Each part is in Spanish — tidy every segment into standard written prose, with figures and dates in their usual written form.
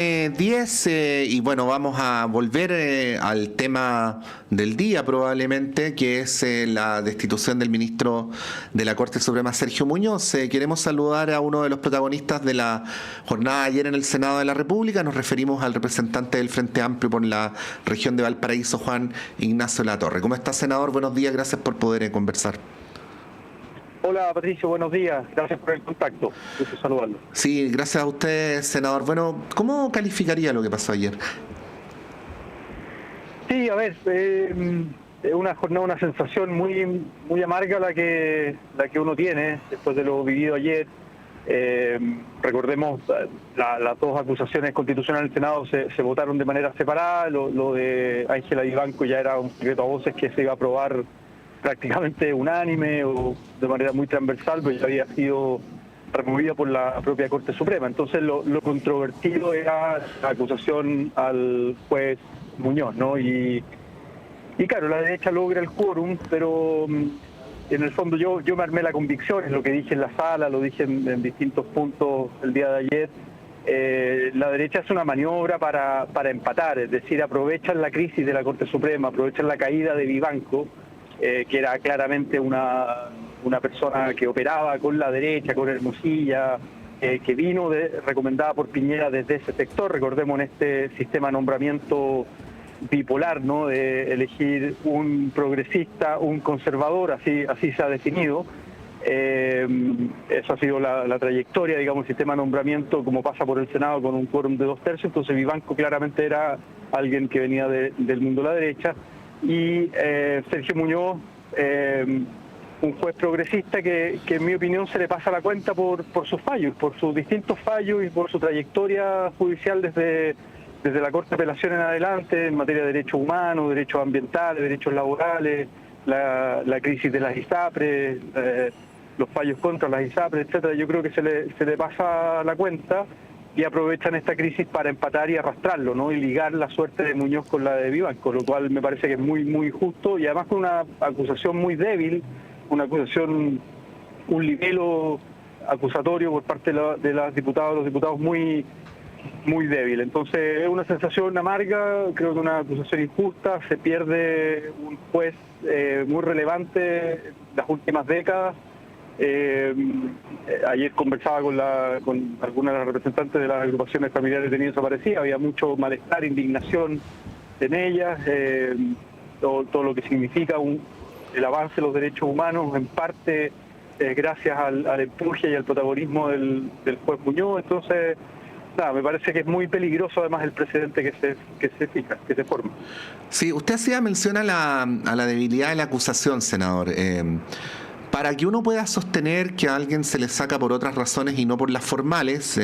10 y bueno, vamos a volver al tema del día probablemente, que es la destitución del ministro de la Corte Suprema, Sergio Muñoz. Queremos saludar a uno de los protagonistas de la jornada de ayer en el Senado de la República. Nos referimos al representante del Frente Amplio por la región de Valparaíso, Juan Ignacio Latorre. ¿Cómo está, senador? Buenos días, gracias por poder conversar. Hola Patricio, buenos días, gracias por el contacto, gusto saludarlo. Sí, gracias a usted, senador. Bueno, ¿cómo calificaría lo que pasó ayer? Sí, a ver, es una jornada, una sensación muy amarga la que uno tiene después de lo vivido ayer. Recordemos, las dos acusaciones constitucionales del Senado se votaron de manera separada. Lo de Ángela Vivanco ya era un secreto a voces que se iba a aprobar prácticamente unánime o de manera muy transversal, pues ya había sido removida por la propia Corte Suprema. Entonces lo controvertido era la acusación al juez Muñoz, ¿no? Y claro, la derecha logra el quórum, pero en el fondo yo me armé la convicción, es lo que dije en la sala, lo dije en distintos puntos el día de ayer. La derecha hace una maniobra para empatar, es decir, aprovechan la crisis de la Corte Suprema, aprovechan la caída de Vivanco, que era claramente una persona que operaba con la derecha, con Hermosilla, que vino recomendada por Piñera desde ese sector. Recordemos en este sistema de nombramiento bipolar, ¿no? De elegir un progresista, un conservador, así se ha definido. Eso ha sido la trayectoria, digamos, el sistema de nombramiento, como pasa por el Senado con un quórum de 2/3. Entonces Vivanco claramente era alguien que venía del mundo de la derecha. Y Sergio Muñoz, un juez progresista que en mi opinión se le pasa la cuenta por sus fallos, por sus distintos fallos y por su trayectoria judicial desde la Corte de Apelación en adelante, en materia de derechos humanos, derechos ambientales, derechos laborales, la crisis de las ISAPRES, los fallos contra las ISAPRES, etcétera. Yo creo que se le pasa la cuenta y aprovechan esta crisis para empatar y arrastrarlo, ¿no? Y ligar la suerte de Muñoz con la de Vivanco, lo cual me parece que es muy justo y además con una acusación muy débil, una acusación, un libelo acusatorio por parte de los diputados muy débil. Entonces es una sensación amarga, creo que una acusación injusta, se pierde un juez muy relevante en las últimas décadas. Ayer conversaba con algunas de las representantes de las agrupaciones familiares de niños desaparecidos, había mucho malestar, indignación en ellas, todo lo que significa el avance de los derechos humanos, en parte gracias al empuje y al protagonismo del juez Muñoz. Entonces, nada, me parece que es muy peligroso además el precedente que se forma. Sí, usted hacía mención a la debilidad de la acusación, senador. Para que uno pueda sostener que a alguien se le saca por otras razones y no por las formales,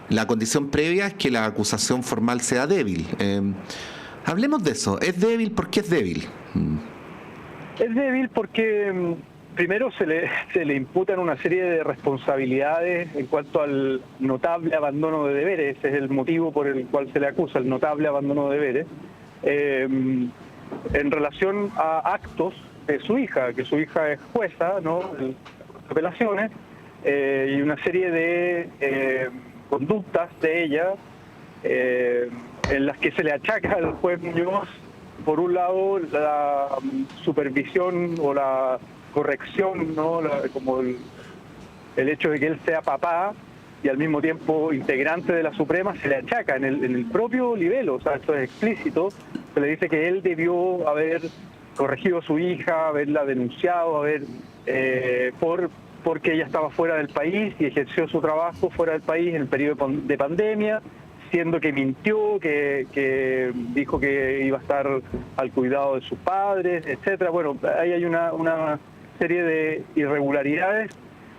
la condición previa es que la acusación formal sea débil. Hablemos de eso. ¿Es débil? ¿Por qué es débil? Es débil porque primero se le imputan una serie de responsabilidades en cuanto al notable abandono de deberes. Ese es el motivo por el cual se le acusa, el notable abandono de deberes, en relación a actos de su hija, que su hija es jueza, ¿no?, en apelaciones, y una serie de conductas de ella en las que se le achaca al juez Muñoz, por un lado, la supervisión o la corrección, ¿no?, como el hecho de que él sea papá y al mismo tiempo integrante de la Suprema, se le achaca en el propio libelo, o sea, esto es explícito, se le dice que él debió haber corregido a su hija, haberla denunciado, porque ella estaba fuera del país y ejerció su trabajo fuera del país en el periodo de pandemia, siendo que mintió, que dijo que iba a estar al cuidado de sus padres, etcétera. Bueno, ahí hay una serie de irregularidades,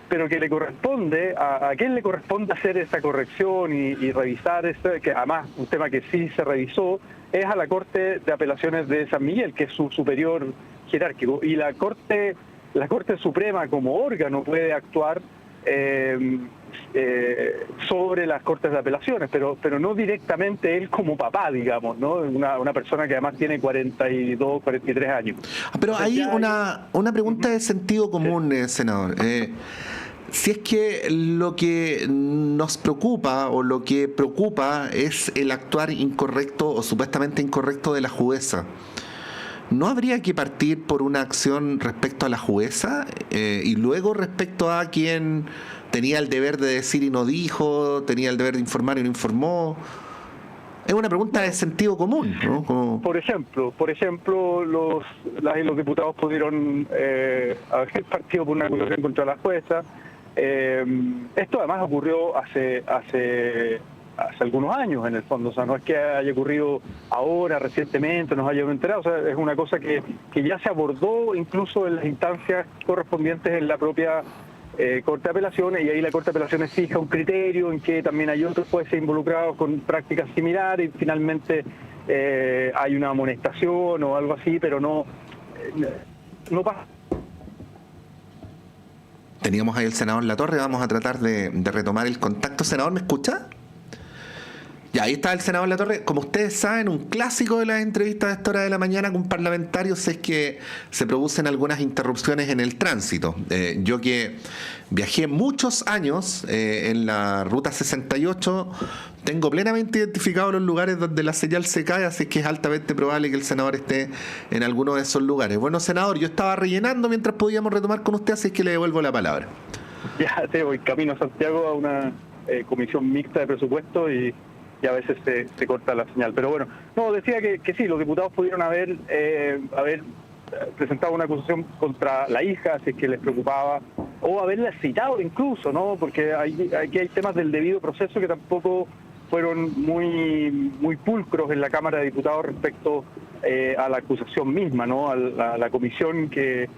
pero que le corresponde, ¿a quién le corresponde hacer esa corrección y revisar esto? Que además un tema que sí se revisó, es a la Corte de Apelaciones de San Miguel, que es su superior jerárquico, y la Corte Suprema como órgano puede actuar sobre las Cortes de Apelaciones, pero no directamente él como papá, digamos, ¿no? Una persona que además tiene 42, 43 años. Pero hay una pregunta de sentido común, senador. Si es que lo que nos preocupa o lo que preocupa es el actuar incorrecto o supuestamente incorrecto de la jueza, ¿no habría que partir por una acción respecto a la jueza y luego respecto a quien tenía el deber de decir y no dijo, tenía el deber de informar y no informó? Es una pregunta de sentido común, ¿no? Por ejemplo, los diputados pudieron haber partido por una acusación contra la jueza. Esto además ocurrió hace algunos años en el fondo, o sea, no es que haya ocurrido ahora, recientemente, nos hayamos enterado, o sea, es una cosa que ya se abordó incluso en las instancias correspondientes en la propia Corte de Apelaciones, y ahí la Corte de Apelaciones fija un criterio en que también hay otros jueces involucrados con prácticas similares y finalmente hay una amonestación o algo así, pero no pasa. Teníamos ahí el senador Latorre, vamos a tratar de retomar el contacto. Senador, ¿me escucha? Ya, ahí está el senador Latorre. Como ustedes saben, un clásico de las entrevistas de esta hora de la mañana con parlamentarios es que se producen algunas interrupciones en el tránsito. Yo que viajé muchos años en la Ruta 68, tengo plenamente identificados los lugares donde la señal se cae, así que es altamente probable que el senador esté en alguno de esos lugares. Bueno, senador, yo estaba rellenando mientras podíamos retomar con usted, así es que le devuelvo la palabra. Ya te voy camino a Santiago a una comisión mixta de presupuesto y a veces se corta la señal. Pero bueno, no, decía que sí, los diputados pudieron haber presentado una acusación contra la hija, si es que les preocupaba, o haberla citado incluso, ¿no? Porque aquí hay temas del debido proceso que tampoco fueron muy pulcros en la Cámara de Diputados respecto a la acusación misma, ¿no? A la comisión que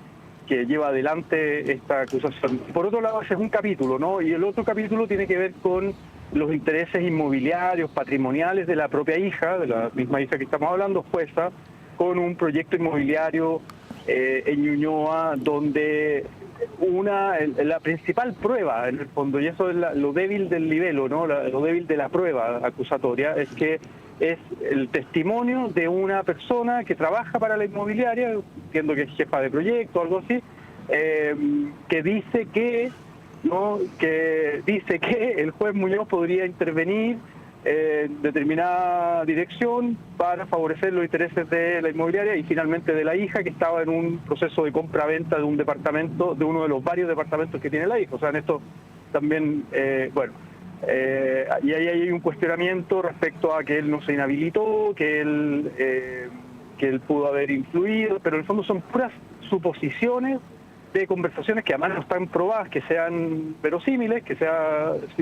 lleva adelante esta acusación. Por otro lado, ese es un capítulo, ¿no? Y el otro capítulo tiene que ver con los intereses inmobiliarios, patrimoniales de la propia hija, de la misma hija que estamos hablando, jueza, con un proyecto inmobiliario en Ñuñoa, donde la principal prueba, en el fondo, y eso es lo débil del libelo, ¿no? Lo débil de la prueba acusatoria, es que es el testimonio de una persona que trabaja para la inmobiliaria, entiendo que es jefa de proyecto o algo así, que dice que el juez Muñoz podría intervenir en determinada dirección para favorecer los intereses de la inmobiliaria y finalmente de la hija, que estaba en un proceso de compra-venta de un departamento, de uno de los varios departamentos que tiene la hija. O sea, en esto también, y ahí hay un cuestionamiento respecto a que él no se inhabilitó, que él pudo haber influido, pero en el fondo son puras suposiciones de conversaciones que además no están probadas, que sean verosímiles, que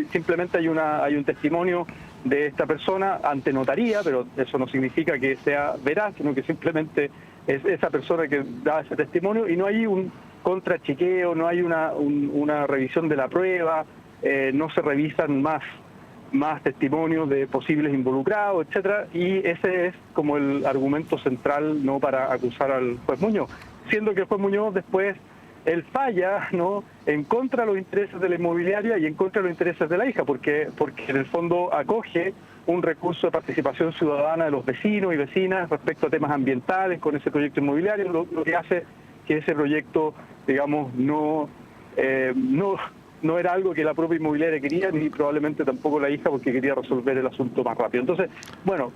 simplemente hay un testimonio de esta persona ante notaría, pero eso no significa que sea veraz, sino que simplemente es esa persona que da ese testimonio y no hay un contrachequeo, no hay una revisión de la prueba, no se revisan más testimonios de posibles involucrados, etcétera, y ese es como el argumento central, ¿no?, para acusar al juez Muñoz, siendo que el juez Muñoz después él falla, ¿no?, en contra de los intereses de la inmobiliaria y en contra de los intereses de la hija, porque en el fondo acoge un recurso de participación ciudadana de los vecinos y vecinas respecto a temas ambientales con ese proyecto inmobiliario, lo que hace que ese proyecto, digamos, no era algo que la propia inmobiliaria quería, ni probablemente tampoco la hija, porque quería resolver el asunto más rápido. Entonces, bueno,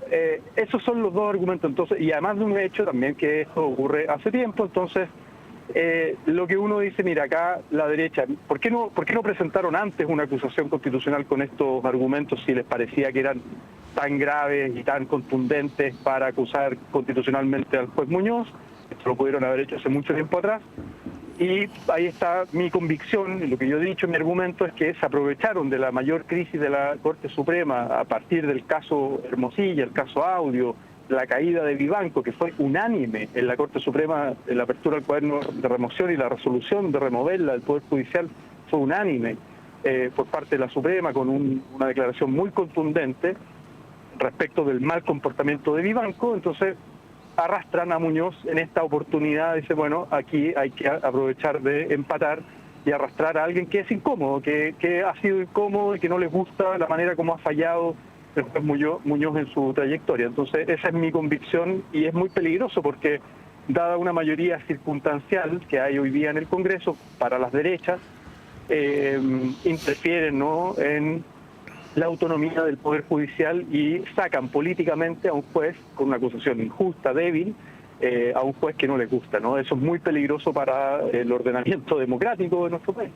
esos son los dos argumentos. Entonces, y además de un hecho también que esto ocurre hace tiempo, entonces lo que uno dice, mira, acá la derecha, ¿por qué no presentaron antes una acusación constitucional con estos argumentos si les parecía que eran tan graves y tan contundentes para acusar constitucionalmente al juez Muñoz? Esto lo pudieron haber hecho hace mucho tiempo atrás. Y ahí está mi convicción, lo que yo he dicho, mi argumento es que se aprovecharon de la mayor crisis de la Corte Suprema a partir del caso Hermosilla, el caso Audio, la caída de Vivanco, que fue unánime en la Corte Suprema, en la apertura del cuaderno de remoción y la resolución de removerla del Poder Judicial fue unánime por parte de la Suprema, con una declaración muy contundente respecto del mal comportamiento de Vivanco. Entonces arrastran a Muñoz en esta oportunidad, dice, bueno, aquí hay que aprovechar de empatar y arrastrar a alguien que es incómodo, que ha sido incómodo y que no les gusta la manera como ha fallado el juez Muñoz en su trayectoria. Entonces esa es mi convicción y es muy peligroso porque dada una mayoría circunstancial que hay hoy día en el Congreso para las derechas, interfieren, ¿no?, en la autonomía del Poder Judicial y sacan políticamente a un juez con una acusación injusta, débil, a un juez que no les gusta, ¿no? Eso es muy peligroso para el ordenamiento democrático de nuestro país.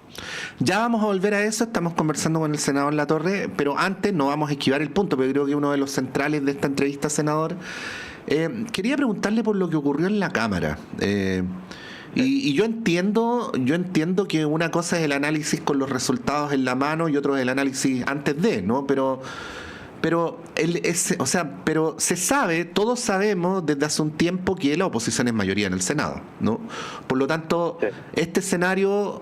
Ya vamos a volver a eso, estamos conversando con el senador Latorre, pero antes no vamos a esquivar el punto, porque creo que uno de los centrales de esta entrevista, senador, quería preguntarle por lo que ocurrió en la Cámara. Y yo entiendo que una cosa es el análisis con los resultados en la mano y otro es el análisis antes de, ¿no? Pero se sabe, todos sabemos desde hace un tiempo que la oposición es mayoría en el Senado, ¿no? Por lo tanto, Sí. este escenario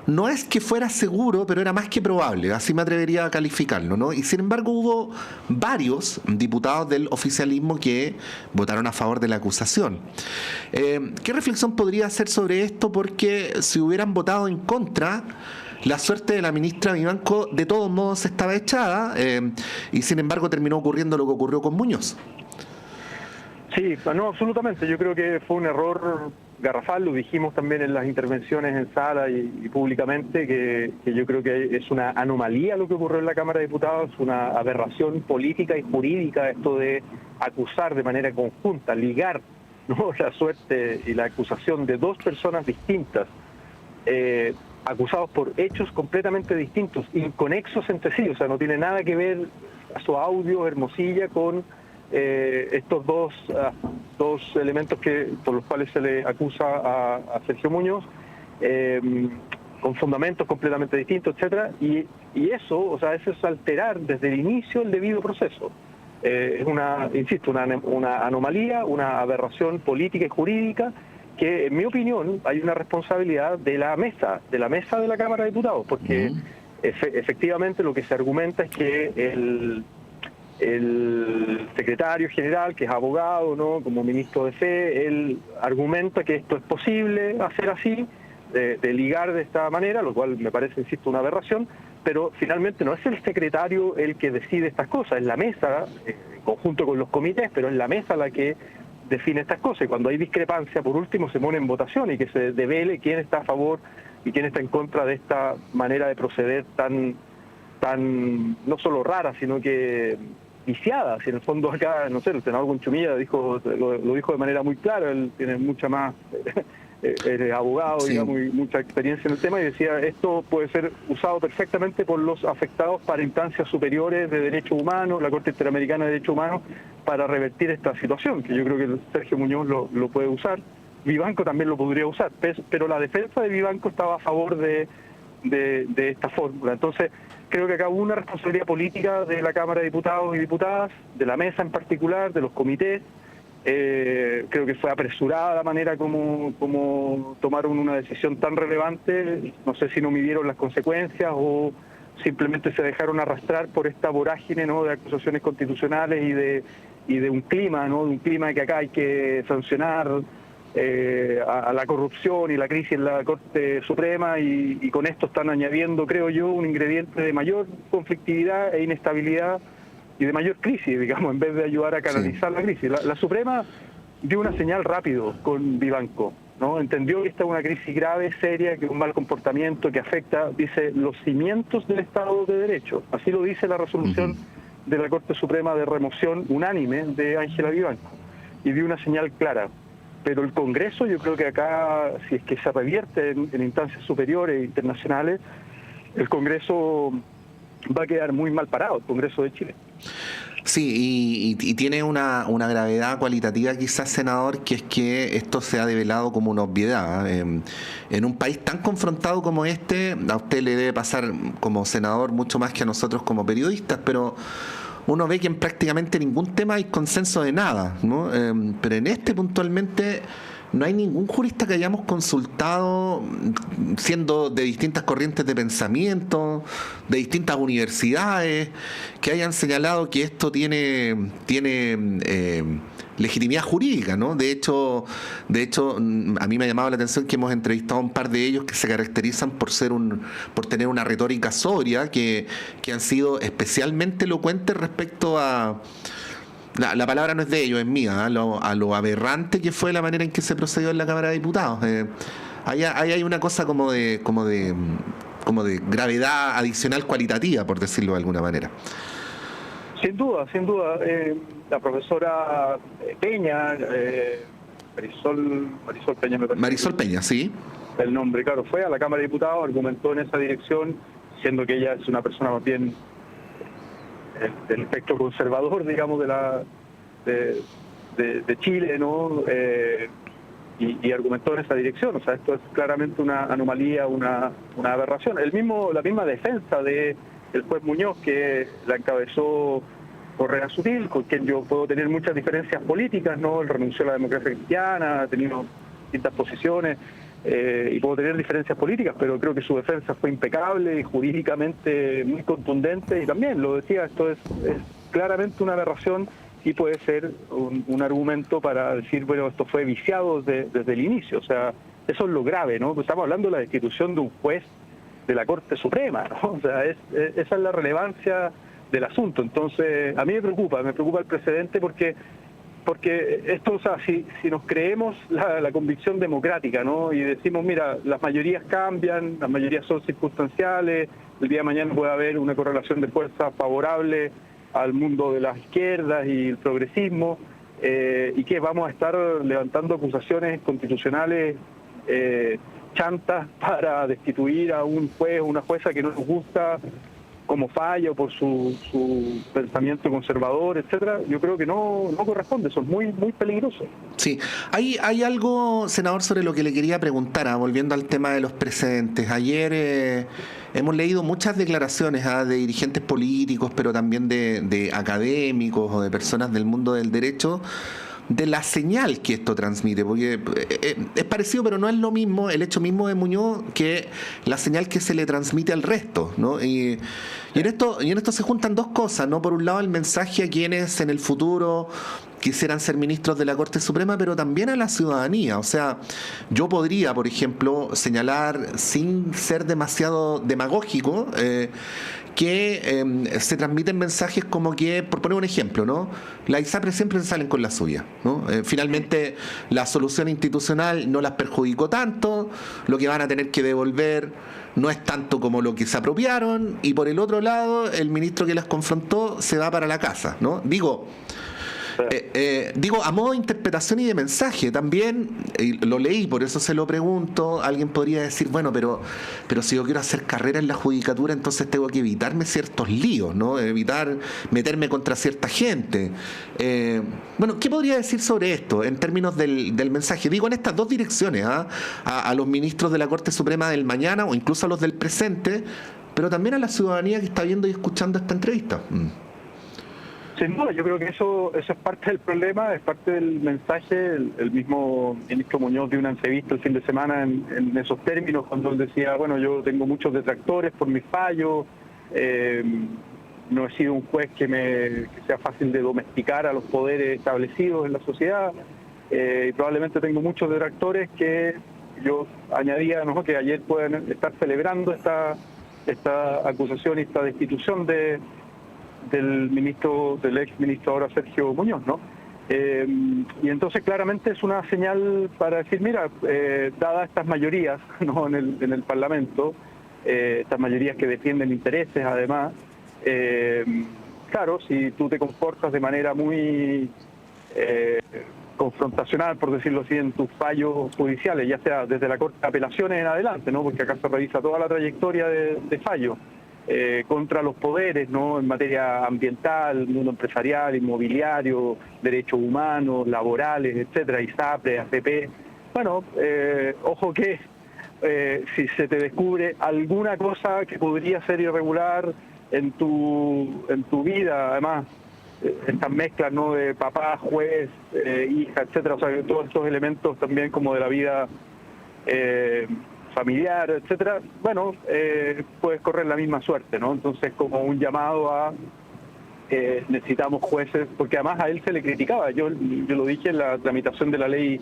no es que fuera seguro, pero era más que probable, así me atrevería a calificarlo, ¿no? Y sin embargo hubo varios diputados del oficialismo que votaron a favor de la acusación. ¿Qué reflexión podría hacer sobre esto? Porque si hubieran votado en contra, la suerte de la ministra Vivanco de todos modos estaba echada, y sin embargo terminó ocurriendo lo que ocurrió con Muñoz. Sí, no, absolutamente. Yo creo que fue un error garrafal, lo dijimos también en las intervenciones en sala y públicamente, que yo creo que es una anomalía lo que ocurrió en la Cámara de Diputados, una aberración política y jurídica esto de acusar de manera conjunta, ligar, ¿no?, la suerte y la acusación de dos personas distintas, acusados por hechos completamente distintos, inconexos entre sí, o sea, no tiene nada que ver a su audio, Hermosilla, con estos dos elementos por los cuales se le acusa a Sergio Muñoz, con fundamentos completamente distintos, etcétera, y eso, o sea, eso es alterar desde el inicio el debido proceso. Es una anomalía, una aberración política y jurídica que, en mi opinión, hay una responsabilidad de la mesa de la Cámara de Diputados, porque efectivamente lo que se argumenta es que el secretario general, que es abogado, ¿no?, como ministro de Fe, él argumenta que esto es posible hacer así, de ligar de esta manera, lo cual me parece, insisto, una aberración, pero finalmente no es el secretario el que decide estas cosas, es la mesa, en conjunto con los comités, pero es la mesa la que define estas cosas, y cuando hay discrepancia, por último, se pone en votación y que se devele quién está a favor y quién está en contra de esta manera de proceder tan no solo rara, sino que viciada. Si en el fondo acá, no sé, el senador Gonchumilla lo dijo de manera muy clara, él tiene mucha más, es abogado, Sí. digamos, y mucha experiencia en el tema, y decía, esto puede ser usado perfectamente por los afectados para instancias superiores de derechos humanos, la Corte Interamericana de Derechos Humanos, para revertir esta situación, que yo creo que Sergio Muñoz lo puede usar. Vivanco también lo podría usar, pero la defensa de Vivanco estaba a favor de esta fórmula. Entonces, creo que acá hubo una responsabilidad política de la Cámara de Diputados y Diputadas, de la mesa en particular, de los comités. Creo que fue apresurada la manera como tomaron una decisión tan relevante. No sé si no midieron las consecuencias o simplemente se dejaron arrastrar por esta vorágine, ¿no?, de acusaciones constitucionales y de un clima, ¿no?, de un clima que acá hay que sancionar a la corrupción y la crisis en la Corte Suprema, y con esto están añadiendo, creo yo, un ingrediente de mayor conflictividad e inestabilidad y de mayor crisis, digamos, en vez de ayudar a canalizar la crisis. La Suprema dio una señal rápido con Vivanco, ¿no? Entendió que esta es una crisis grave, seria, que es un mal comportamiento que afecta, dice, los cimientos del Estado de Derecho. Así lo dice la resolución de la Corte Suprema de remoción unánime de Ángela Vivanco. Y dio una señal clara. Pero el Congreso, yo creo que acá, si es que se revierte en instancias superiores internacionales, el Congreso va a quedar muy mal parado, el Congreso de Chile. Sí, y tiene una gravedad cualitativa quizás, senador, que es que esto se ha develado como una obviedad. En un país tan confrontado como este, a usted le debe pasar como senador mucho más que a nosotros como periodistas, pero uno ve que en prácticamente ningún tema hay consenso de nada, ¿no? Pero en este puntualmente no hay ningún jurista que hayamos consultado, siendo de distintas corrientes de pensamiento, de distintas universidades, que hayan señalado que esto tiene legitimidad jurídica, ¿no? De hecho, a mí me ha llamado la atención que hemos entrevistado a un par de ellos que se caracterizan por tener una retórica sobria, que han sido especialmente elocuentes respecto a... La palabra no es de ellos, es mía, a lo aberrante que fue la manera en que se procedió en la Cámara de Diputados. Ahí hay una cosa como de como de gravedad adicional cualitativa, por decirlo de alguna manera. Sin duda, sin duda. La profesora Peña, Marisol Peña, me parece. Marisol Peña, sí. El nombre, claro, fue a la Cámara de Diputados, argumentó en esa dirección, siendo que ella es una persona más bien del espectro conservador, digamos, de Chile, ¿no? Y argumentó en esa dirección. O sea, esto es claramente una anomalía, una aberración. La misma defensa del juez Muñoz, que la encabezó Correa Sutil, con quien yo puedo tener muchas diferencias políticas, ¿no? Él renunció a la democracia cristiana, ha tenido distintas posiciones, y puedo tener diferencias políticas, pero creo que su defensa fue impecable y jurídicamente muy contundente, y también lo decía, esto es claramente una aberración y puede ser un argumento para decir, bueno, esto fue viciado desde el inicio. O sea, eso es lo grave, ¿no? Estamos hablando de la destitución de un juez de la Corte Suprema, ¿no? O sea, esa es la relevancia del asunto. Entonces, a mí me preocupa el precedente porque esto, o sea, si nos creemos la convicción democrática, ¿no? Y decimos, mira, las mayorías cambian, las mayorías son circunstanciales, el día de mañana puede haber una correlación de fuerza favorable al mundo de las izquierdas y el progresismo, y que vamos a estar levantando acusaciones constitucionales chantas para destituir a un juez o una jueza que no nos gusta como falla o por su pensamiento conservador, etcétera. Yo creo que no corresponde, eso es muy peligroso. Sí, hay algo, senador, sobre lo que le quería preguntar, volviendo al tema de los precedentes. Ayer hemos leído muchas declaraciones de dirigentes políticos, pero también de académicos o de personas del mundo del derecho, de la señal que esto transmite, porque es parecido, pero no es lo mismo el hecho mismo de Muñoz que la señal que se le transmite al resto, ¿no? Y en esto se juntan dos cosas, ¿no? Por un lado, el mensaje a quienes en el futuro quisieran ser ministros de la Corte Suprema, pero también a la ciudadanía. O sea, yo podría, por ejemplo, señalar, sin ser demasiado demagógico, que se transmiten mensajes como que, por poner un ejemplo, ¿no? La ISAPRE siempre salen con la suya, ¿no? Finalmente, la solución institucional no las perjudicó tanto, lo que van a tener que devolver no es tanto como lo que se apropiaron, y por el otro lado, el ministro que las confrontó se va para la casa, ¿no? Digo, a modo de interpretación y de mensaje también, lo leí, por eso se lo pregunto. Alguien podría decir, bueno, pero si yo quiero hacer carrera en la judicatura, entonces tengo que evitarme ciertos líos, ¿no? Evitar meterme contra cierta gente. Bueno, ¿qué podría decir sobre esto en términos del mensaje? Digo, en estas dos direcciones, a los ministros de la Corte Suprema del mañana o incluso a los del presente, pero también a la ciudadanía que está viendo y escuchando esta entrevista. Sin duda, yo creo que eso es parte del problema, es parte del mensaje. El mismo ministro Muñoz dio una entrevista el fin de semana en esos términos, cuando él decía, bueno, yo tengo muchos detractores por mis fallos, no he sido un juez que sea fácil de domesticar a los poderes establecidos en la sociedad, y probablemente tengo muchos detractores que yo añadía, ¿no?, que ayer pueden estar celebrando esta acusación y esta destitución del ex ministro ahora Sergio Muñoz, ¿no? Y entonces claramente es una señal para decir, mira, dadas estas mayorías, ¿no?, en el Parlamento, estas mayorías que defienden intereses además, claro, si tú te comportas de manera muy confrontacional, por decirlo así, en tus fallos judiciales, ya sea desde la Corte de Apelaciones en adelante, ¿no?, porque acá se revisa toda la trayectoria de fallos, contra los poderes, ¿no?, en materia ambiental, mundo empresarial, inmobiliario, derechos humanos, laborales, etcétera, ISAPRE, AFP. Bueno, ojo que si se te descubre alguna cosa que podría ser irregular en tu vida, además, estas mezclas, ¿no?, de papá, juez, hija, etcétera, o sea, todos estos elementos también como de la vida familiar, etcétera, bueno, puedes correr la misma suerte, ¿no? Entonces, como un llamado a necesitamos jueces, porque además a él se le criticaba, yo lo dije en la tramitación de la ley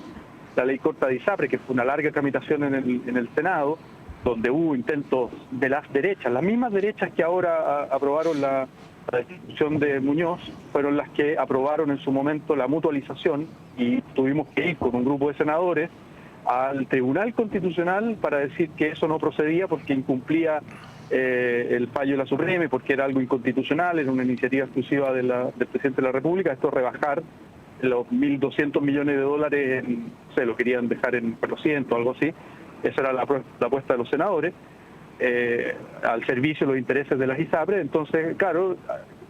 corta de ISAPRE, que fue una larga tramitación en el Senado, donde hubo intentos de las derechas, las mismas derechas que ahora aprobaron la destitución de Muñoz, fueron las que aprobaron en su momento la mutualización, y tuvimos que ir con un grupo de senadores al Tribunal Constitucional para decir que eso no procedía porque incumplía el fallo de la Suprema y porque era algo inconstitucional, era una iniciativa exclusiva del presidente de la República. Esto es rebajar los 1.200 millones de dólares, lo querían dejar en 400 o algo así. Esa era la apuesta de los senadores, al servicio de los intereses de las ISAPRES. Entonces, claro,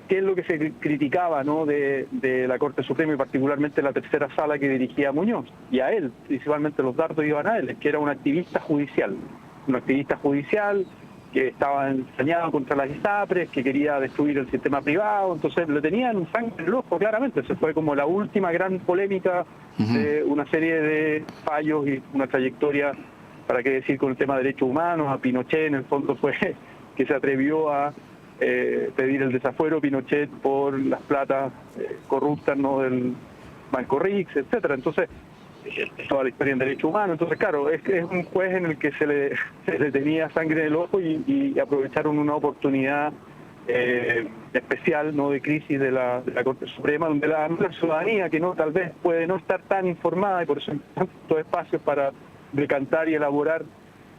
¿qué es lo que se criticaba, ¿no?, de la Corte Suprema y particularmente la tercera sala que dirigía Muñoz? Y a él, principalmente los dardos iban a él, es que era un activista judicial que estaba ensañado contra las ISAPRES, que quería destruir el sistema privado. Entonces le tenían sangre en el ojo, claramente. Esa fue como la última gran polémica de una serie de fallos y una trayectoria, para qué decir, con el tema de derechos humanos. A Pinochet, en el fondo, fue que se atrevió a pedir el desafuero Pinochet por las platas corruptas, ¿no?, del Banco Rix, etcétera. Entonces, toda la historia en derechos humanos. Entonces, claro, es un juez en el que se le tenía sangre en el ojo y aprovecharon una oportunidad especial, ¿no?, de crisis de la Corte Suprema, donde la ciudadanía, que no tal vez puede no estar tan informada, y por eso hay tantos espacios para decantar y elaborar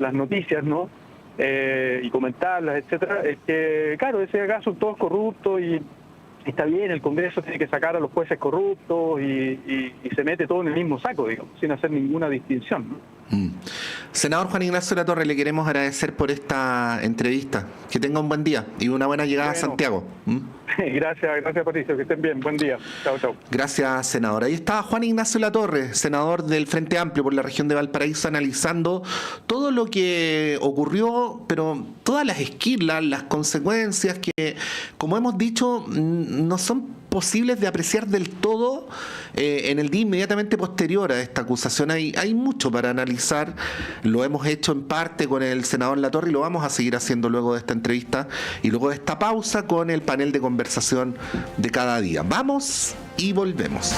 las noticias, ¿no?, y comentarlas, etcétera, es que, claro, ese caso son todos corruptos y está bien, el Congreso tiene que sacar a los jueces corruptos y se mete todo en el mismo saco, digamos, sin hacer ninguna distinción, ¿no? Senador Juan Ignacio Latorre, le queremos agradecer por esta entrevista. Que tenga un buen día y una buena llegada a Santiago. Gracias Patricio, que estén bien, buen día. Chao. Gracias, senador. Ahí está Juan Ignacio Latorre, senador del Frente Amplio por la región de Valparaíso, analizando todo lo que ocurrió, pero todas las esquirlas, las consecuencias que, como hemos dicho, no son posibles de apreciar del todo en el día inmediatamente posterior a esta acusación. Hay mucho para analizar, lo hemos hecho en parte con el senador Latorre y lo vamos a seguir haciendo luego de esta entrevista y luego de esta pausa con el panel de conversación de cada día. Vamos y volvemos.